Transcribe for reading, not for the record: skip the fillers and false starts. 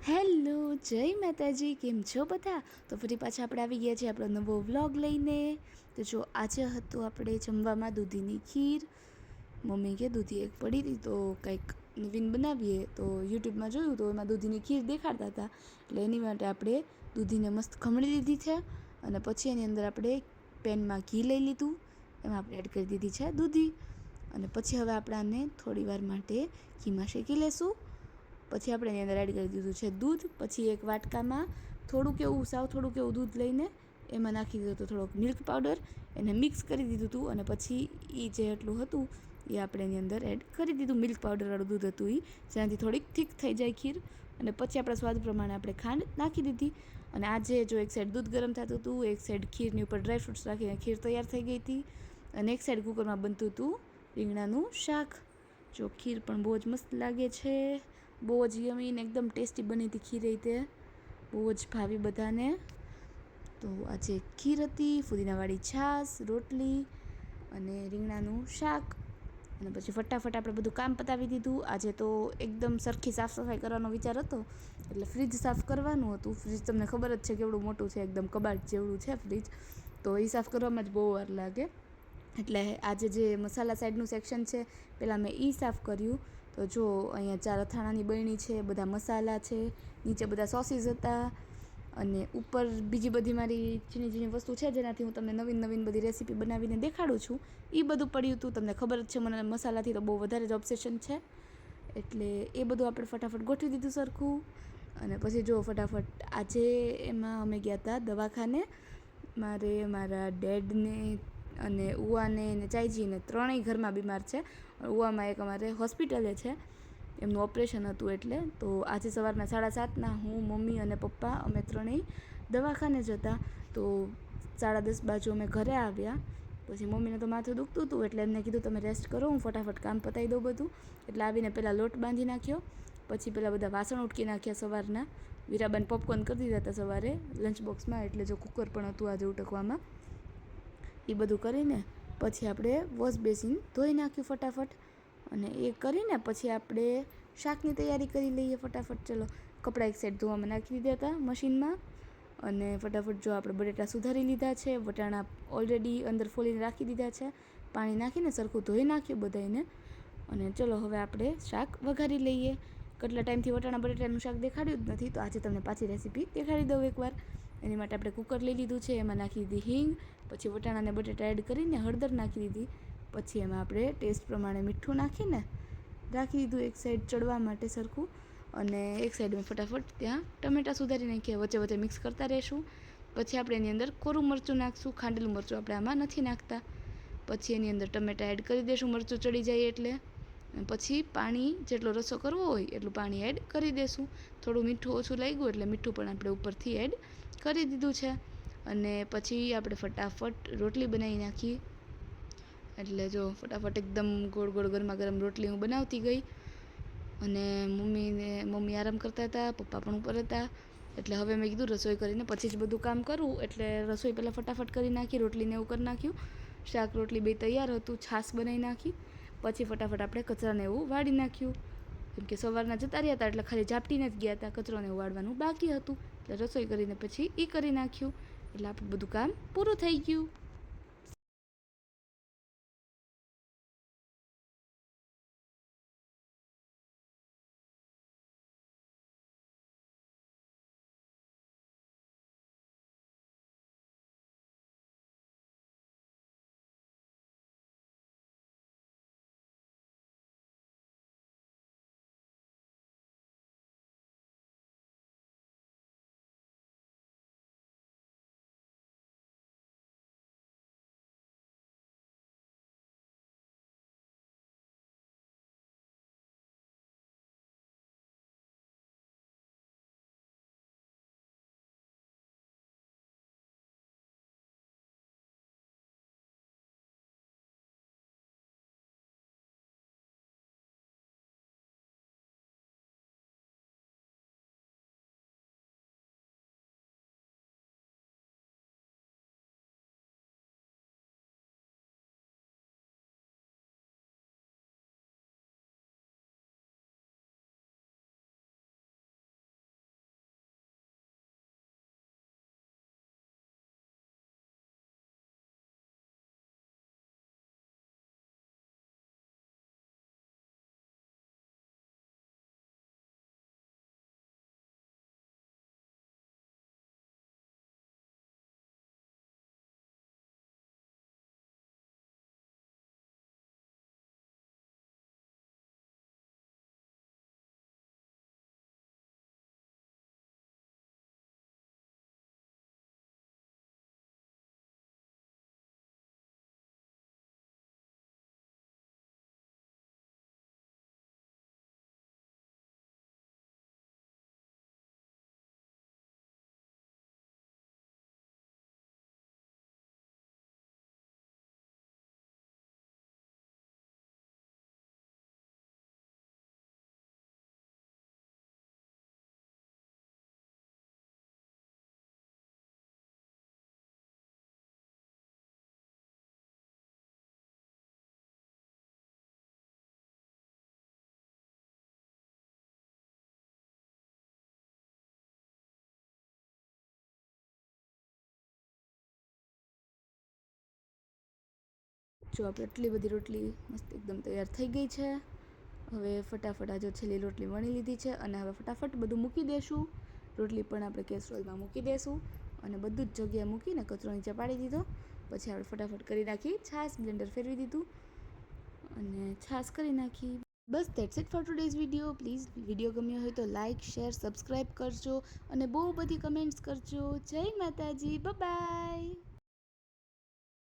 Hello, જય માતાજી. કેમ છો બધા? તો ફરી પાછા આપણે આવી ગયા છીએ આપણો નવો વ્લોગ લઈને. તો જો આજે હતું આપણે જમવામાં દૂધીની ખીર. મમ્મી કે દૂધી એક પડી હતી તો કંઈક નવીન બનાવીએ, તો યુટ્યુબમાં જોયું તો એમાં દૂધીની ખીર દેખાડતા હતા. એટલે એની માટે આપણે દૂધીને મસ્ત ખમણી લીધી છે અને પછી એની અંદર આપણે પેનમાં ઘી લઈ લીધું, એમાં આપણે એડ કરી દીધી છે દૂધી અને પછી હવે આપણે આને થોડી વાર માટે ઘીમાં શેકી લેશું. પછી આપણે એની અંદર એડ કરી દીધું છે દૂધ. પછી એક વાટકામાં થોડુંક એવું દૂધ લઈને એમાં નાખી દીધું હતું થોડોક મિલ્ક પાવડર, એને મિક્સ કરી દીધું હતું અને પછી એ જે એટલું હતું એ આપણે એની અંદર એડ કરી દીધું. મિલ્ક પાવડરવાળું દૂધ હતું એ, જેનાથી થોડીક થીક થઈ જાય ખીર. અને પછી આપણા સ્વાદ પ્રમાણે આપણે ખાંડ નાખી દીધી. અને આજે જો એક સાઈડ દૂધ ગરમ થતું હતું, એક સાઈડ ખીરની ઉપર ડ્રાયફ્રૂટ્સ રાખીને ખીર તૈયાર થઈ ગઈ હતી અને એક સાઈડ કુકરમાં બનતું હતું રીંગણાનું શાક. જો ખીર પણ બહુ જ મસ્ત લાગે છે, બહુ જ યમી ને એકદમ ટેસ્ટી બની હતી ખીર. રીતે બહુ જ ભાવી બધાને. તો આજે ખીર હતી, ફુદીનાવાળી છાશ, રોટલી અને રીંગણાનું શાક. અને પછી ફટાફટ આપણે બધું કામ પતાવી દીધું. આજે તો એકદમ સરખી સાફ સફાઈ કરવાનો વિચાર હતો, એટલે ફ્રીજ સાફ કરવાનું હતું. ફ્રીજ તમને ખબર જ છે કેવડું મોટું છે, એકદમ કબાટ જેવડું છે ફ્રીજ. તો એ સાફ કરવામાં જ બહુ વાર લાગે. એટલે આજે જે મસાલા સાઈડનું સેક્શન છે પહેલાં મેં એ સાફ કર્યું. તો જો અહીંયા 4 અથાણાની બરણી છે, બધા મસાલા છે, નીચે બધા સોસીસ હતા અને ઉપર બીજી બધી મારી ઝીણી ઝીણી વસ્તુ છે જેનાથી હું તમને નવીન બધી રેસીપી બનાવીને દેખાડું છું. એ બધું પડ્યું હતું. તમને ખબર જ છે મને મસાલાથી તો બહુ વધારે જ ઓબ્સેશન છે, એટલે એ બધું આપણે ફટાફટ ગોઠવી દીધું સરખું. અને પછી જો ફટાફટ આજે એમાં અમે ગયા હતા દવાખાને. મારા ડેડને અને ઉવાને ને ચાઈજીને ત્રણેય ઘરમાં બીમાર છે. ઉવામાં એક અમારે હોસ્પિટલે છે, એમનું ઓપરેશન હતું એટલે. તો આજે સવારના 7:30ના હું, મમ્મી અને પપ્પા અમે ત્રણેય દવાખાને જ હતા. તો 10:30 બાજુ અમે ઘરે આવ્યા. પછી મમ્મીને તો માથું દુખતું હતું એટલે એમને કીધું તમે રેસ્ટ કરો, હું ફટાફટ કામ પતાવી દઉં બધું. એટલે આવીને પહેલાં લોટ બાંધી નાખ્યો, પછી પહેલાં બધા વાસણ ઉટકી નાખ્યા સવારના. વીરાબાને પોપકોર્ન કરી દીધા હતા સવારે લંચ બોક્સમાં, એટલે જો કુકર પણ હતું આજે ઉટકવામાં. એ બધું કરીને પછી આપણે વોશ બેસિન ધોઈ નાખ્યું ફટાફટ. અને એ કરીને પછી આપણે શાકની તૈયારી કરી લઈએ ફટાફટ. ચલો, કપડાં એક સાઈડ ધોવામાં નાખી દીધા હતા મશીનમાં અને ફટાફટ જો આપણે બટેટા સુધારી લીધા છે. વટાણા ઓલરેડી અંદર ફોલીને રાખી દીધા છે, પાણી નાખીને સરખું ધોઈ નાખ્યું બધાને. અને ચલો હવે આપણે શાક વઘારી લઈએ. કેટલા ટાઈમથી વટાણા બટેટાનું શાક દેખાડ્યું જ નથી, તો આજે તમને પાછી રેસીપી દેખાડી દઉં એકવાર. એની માટે આપણે કુકર લઈ લીધું છે, એમાં નાખી દીધી હિંગ. પછી વટાણાને બટેટા એડ કરીને હળદર નાખી દીધી. પછી એમાં આપણે ટેસ્ટ પ્રમાણે મીઠું નાખીને રાખી દીધું એક સાઈડ ચડવા માટે સરખું. અને એક સાઈડ મેં ફટાફટ ત્યાં ટમેટાં સુધારી નાખ્યા, વચ્ચે વચ્ચે મિક્સ કરતા રહીશું. પછી આપણે એની અંદર કોરું મરચું નાખીશું, ખાંડેલું મરચું આપણે આમાં નથી નાખતા. પછી એની અંદર ટમેટાં એડ કરી દઈશું મરચું ચડી જાય એટલે. પછી પાણી જેટલો રસો કરવો હોય એટલું પાણી એડ કરી દઈશું. થોડું મીઠું ઓછું લાગ્યું એટલે મીઠું પણ આપણે ઉપરથી એડ કરી દીધું છે. અને પછી આપણે ફટાફટ રોટલી બનાવી નાખી. એટલે જો ફટાફટ એકદમ ગોળ ગોળ ગરમા ગરમ રોટલી હું બનાવતી ગઈ. અને મમ્મી આરામ કરતા હતા, પપ્પા પણ ઉપર હતા. એટલે હવે મેં કીધું રસોઈ કરીને પછી જ બધું કામ કરું, એટલે રસોઈ પહેલાં ફટાફટ કરી નાખી. રોટલીને એવું કરી નાખ્યું, શાક રોટલી બે તૈયાર હતું, છાશ બનાવી નાખી. પછી ફટાફટ આપણે કચરાને એવું વાળી નાખ્યું, કેમ કે સવારના જતા રહ્યા હતા એટલે ખાલી ઝાપટીને જ ગયા હતા, કચરોને એવું વાળવાનું બાકી હતું. એટલે રસોઈ કરીને પછી એ કરી નાખ્યું, એટલે આપણું બધું કામ પૂરું થઈ ગયું. જો આપણે એટલી બધી રોટલી મસ્ત એકદમ તૈયાર થઈ ગઈ છે. હવે ફટાફટ આ જો છેલ્લી રોટલી વણી લીધી છે અને હવે ફટાફટ બધું મૂકી દેશું. રોટલી પણ આપણે કેસરોલમાં મૂકી દેશું અને બધું જ જગ્યાએ મૂકીને કચરો નીચે પાડી દીધો. પછી આપણે ફટાફટ કરી નાખી છાશ, બ્લેન્ડર ફેરવી દીધું અને છાશ કરી નાખી. બસ that's it for today's video. Please video ગમ્યો હોય તો લાઇક, શેર, સબસ્ક્રાઈબ કરજો અને બહુ બધી કમેન્ટ્સ કરજો. જય માતાજી, બાય.